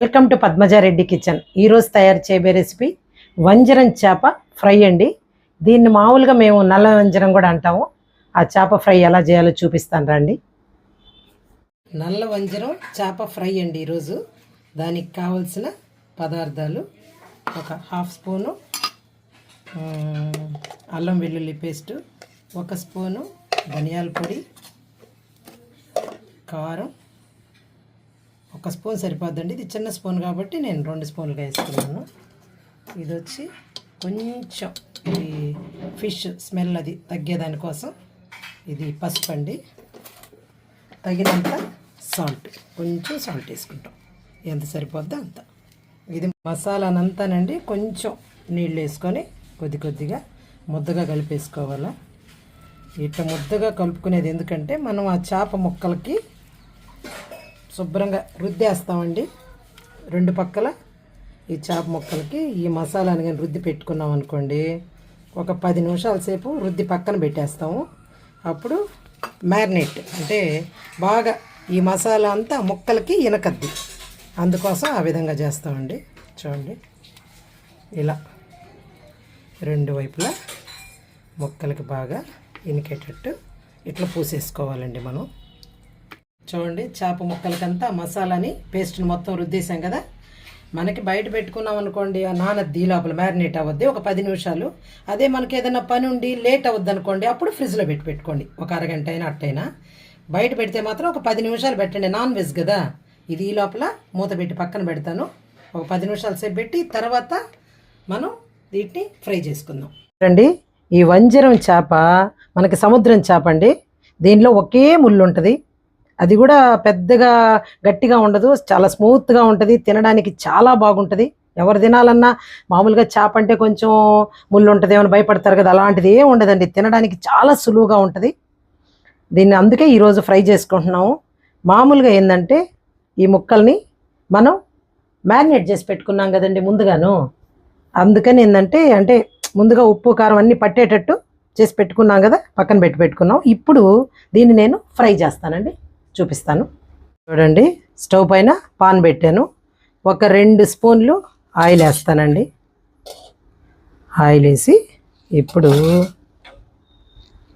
Welcome to Padmaja Reddy kitchen. ఈరోజు తయారు చేయబోయే రెసిపీ వంజరం చేప ఫ్రై అండి. దీన్ని మామూలుగా మేము నల్ల వంజరం కూడా అంటాము. ఆ చేప ఫ్రై ఎలా చేయాలో చూపిస్తాను రండి. నల్ల వంజరం చేప ఫ్రై అండి ఈరోజు. దానికి కావలసిన పదార్థాలు: ఒక హాఫ్ స్పూను అల్లం వెల్లుల్లి పేస్టు, 1 స్పూను ధనియాల పొడి, కారం 1 స్పూన్ సరిపోద్దండి. ఇది చిన్న స్పూన్ కాబట్టి నేను 2 స్పూన్లుగా వేసుకున్నాను. ఇది వచ్చి కొంచెం ఈ ఫిష్ స్మెల్ అది తగ్గేదానికోసం ఇది పసుపు అండి. తగినంత సాల్ట్, కొంచెం సాల్ట్ వేసుకుంటాం, ఎంత సరిపోద్దో అంత. ఇది మసాలానంతానండి కొంచెం నీళ్ళు వేసుకొని కొద్ది కొద్దిగా ముద్దగా కలిపేసుకోవాలా. ఇట్లా ముద్దగా కలుపుకునేది ఎందుకంటే మనం ఆ చేప ముక్కలకి శుభ్రంగా రుద్దేస్తామండి. 2 పక్కల ఈ చేప ముక్కలకి ఈ మసాలాని కానీ రుద్ది పెట్టుకున్నాం అనుకోండి, ఒక 10 నిమిషాల సేపు రుద్ది పక్కన పెట్టేస్తాము. అప్పుడు మ్యారినేట్ అంటే బాగా ఈ మసాలా అంతా ముక్కలకి ఇనకద్ది, అందుకోసం ఆ విధంగా చేస్తామండి. చూడండి, ఇలా 2 వైపులా ముక్కలకి బాగా ఇనికేటట్టు ఇట్లా పూసేసుకోవాలండి మనం. చూడండి, చేప ముక్కలకంతా మసాలాని పేస్ట్ని మొత్తం రుద్దేశాం కదా. మనకి బయట పెట్టుకున్నాం అనుకోండి, ఆ నానద్ది లోపల మ్యారినేట్ అవ్వద్ది ఒక 10 నిమిషాలు. అదే మనకి ఏదైనా పని ఉండి లేట్ అవ్వద్దు అనుకోండి, అప్పుడు ఫ్రిడ్జ్లో పెట్టుకోండి ఒక అరగంట అయినా అట్టయినా. బయట పెడితే మాత్రం ఒక 10 నిమిషాలు పెట్టండి, నాన్ వెజ్ కదా ఇది. ఈ లోపల మూత పెట్టి పక్కన పెడతాను. ఒక 10 నిమిషాల సేపు పెట్టి తర్వాత మనం వీటిని ఫ్రై చేసుకుందాం. చూడండి, ఈ వంజరం చేప మనకి సముద్రం చేప అండి. దీనిలో ఒకే ముళ్ళు ఉంటుంది, అది కూడా పెద్దగా గట్టిగా ఉండదు, చాలా స్మూత్గా ఉంటుంది. తినడానికి చాలా బాగుంటుంది. ఎవరు తినాలన్నా మామూలుగా చేప అంటే కొంచెం ముళ్ళు ఉంటుంది ఏమైనా భయపడతారు కదా, అలాంటిది ఏం ఉండదండి. తినడానికి చాలా సులువుగా ఉంటుంది. దీన్ని అందుకే ఈరోజు ఫ్రై చేసుకుంటున్నాము. మామూలుగా ఏంటంటే ఈ ముక్కల్ని మనం మ్యారినేట్ చేసి పెట్టుకున్నాం కదండి ముందుగాను. అందుకని ఏంటంటే ముందుగా ఉప్పు కారం అన్నీ పట్టేటట్టు చేసి పెట్టుకున్నాం కదా, పక్కన పెట్టుకున్నాం. ఇప్పుడు దీన్ని నేను ఫ్రై చేస్తానండి, చూపిస్తాను. చూడండి, స్టవ్ పైన పాన్ పెట్టాను. ఒక 2 స్పూన్లు ఆయిల్ వేస్తానండి. ఆయిల్ వేసి ఇప్పుడు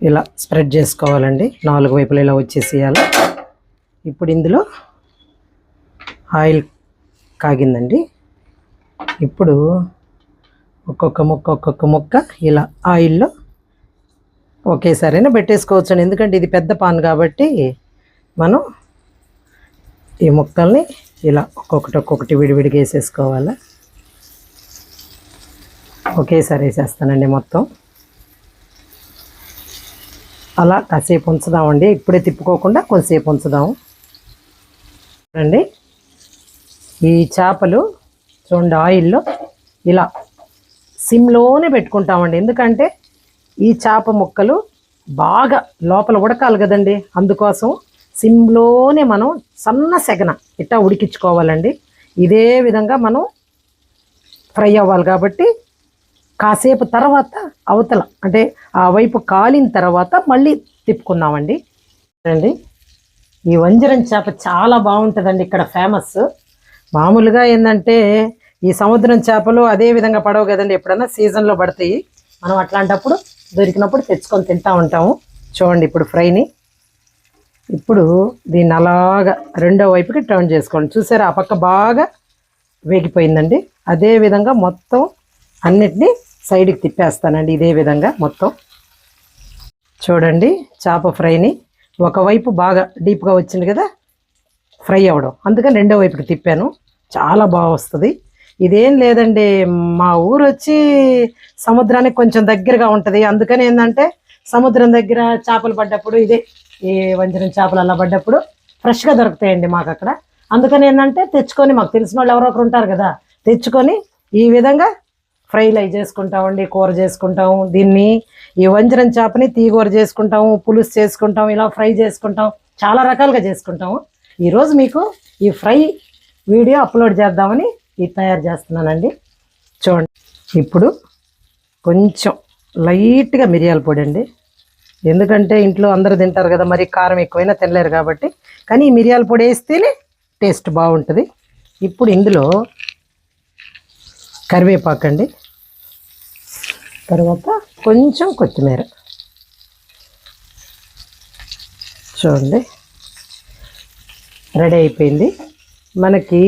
ఇలా స్ప్రెడ్ చేసుకోవాలండి, 4 వైపులు ఇలా వచ్చేసేయాలి. ఇప్పుడు ఇందులో ఆయిల్ కాగిందండి. ఇప్పుడు ఒక్కొక్క ముక్క ఇలా ఆయిల్లో ఒకేసారైనా పెట్టేసుకోవచ్చండి, ఎందుకంటే ఇది పెద్ద పాన్ కాబట్టి మనం ఈ ముక్కల్ని ఇలా ఒక్కొక్కటి విడివిడిగా వేసేసుకోవాలి. ఒకేసారి వేసేస్తానండి మొత్తం. అలా కాసేపు ఉంచుదామండి, ఇప్పుడే తిప్పుకోకుండా కొంతసేపు ఉంచుదాము. చూడండి, ఈ చేపలు చూడండి ఆయిల్లో ఇలా సిమ్లోనే పెట్టుకుంటామండి, ఎందుకంటే ఈ చేప ముక్కలు బాగా లోపల ఉడకాలి కదండి. అందుకోసం సిమ్లోనే మనం సన్న సెగన ఇట్టా ఉడికించుకోవాలండి. ఇదే విధంగా మనం ఫ్రై అవ్వాలి కాబట్టి కాసేపు తర్వాత అవతల అంటే ఆ వైపు కాలిన తర్వాత మళ్ళీ తిప్పుకుందామండి. చూడండి, ఈ వంజరం చేప చాలా బాగుంటుందండి, ఇక్కడ ఫేమస్. మామూలుగా ఏంటంటే ఈ సముద్రం చేపలు అదే విధంగా పడవు కదండి, ఎప్పుడన్నా సీజన్లో పడతాయి. మనం అట్లాంటప్పుడు దొరికినప్పుడు తెచ్చుకొని తింటూ ఉంటాము. చూడండి, ఇప్పుడు ఫ్రైని ఇప్పుడు దీన్ని అలాగా 2వ వైపుకి టర్న్ చేసుకోండి. చూసారా, ఆ పక్క బాగా వేగిపోయిందండి. అదే విధంగా మొత్తం అన్నిటినీ సైడ్కి తిప్పేస్తానండి, ఇదే విధంగా మొత్తం. చూడండి, చేప ఫ్రైని ఒకవైపు బాగా డీప్గా వచ్చింది కదా ఫ్రై అవ్వడం, అందుకని 2వ వైపుకి తిప్పాను. చాలా బాగా వస్తుంది. ఇదేం లేదండి, మా ఊరు వచ్చి సముద్రానికి కొంచెం దగ్గరగా ఉంటుంది. అందుకని ఏంటంటే సముద్రం దగ్గర చేపలు పడ్డప్పుడు ఇదే ఈ వంజరం చేపలు అలా పడ్డప్పుడు ఫ్రెష్గా దొరుకుతాయండి మాకు అక్కడ. అందుకని ఏంటంటే తెచ్చుకొని, మాకు తెలిసిన వాళ్ళు ఎవరో ఒకరు ఉంటారు కదా, తెచ్చుకొని ఈ విధంగా ఫ్రైలు అవి చేసుకుంటామండి, కూర చేసుకుంటాము. దీన్ని ఈ వంజరం చేపని తీగూర చేసుకుంటాము, పులుసు చేసుకుంటాము, ఇలా ఫ్రై చేసుకుంటాం, చాలా రకాలుగా చేసుకుంటాము. ఈరోజు మీకు ఈ ఫ్రై వీడియో అప్లోడ్ చేద్దామని ఇది తయారు చేస్తున్నానండి. చూడండి, ఇప్పుడు కొంచెం లైట్గా మిరియాల పొడి అండి, ఎందుకంటే ఇంట్లో అందరూ తింటారు కదా, మరి కారం ఎక్కువైనా తినలేరు కాబట్టి. కానీ ఈ మిరియాల పొడి వేస్తేనే టేస్ట్ బాగుంటుంది. ఇప్పుడు ఇందులో కరివేపాకండి, తర్వాత కొంచెం కొత్తిమీర. చూడండి రెడీ అయిపోయింది. మనకి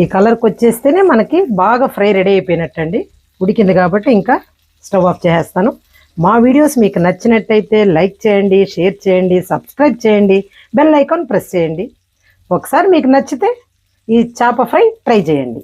ఈ కలర్కి వచ్చేస్తేనే మనకి బాగా ఫ్రై రెడీ అయిపోయినట్టండి. ఉడికింది కాబట్టి ఇంకా స్టవ్ ఆఫ్ చేసేస్తాను. మా వీడియోస్ మీకు నచ్చినట్టయితే లైక్ చేయండి, షేర్ చేయండి, సబ్స్క్రైబ్ చేయండి, బెల్ ఐకాన్ ప్రెస్ చేయండి. ఒకసారి మీకు నచ్చితే ఈ చేప ఫ్రై ట్రై చేయండి.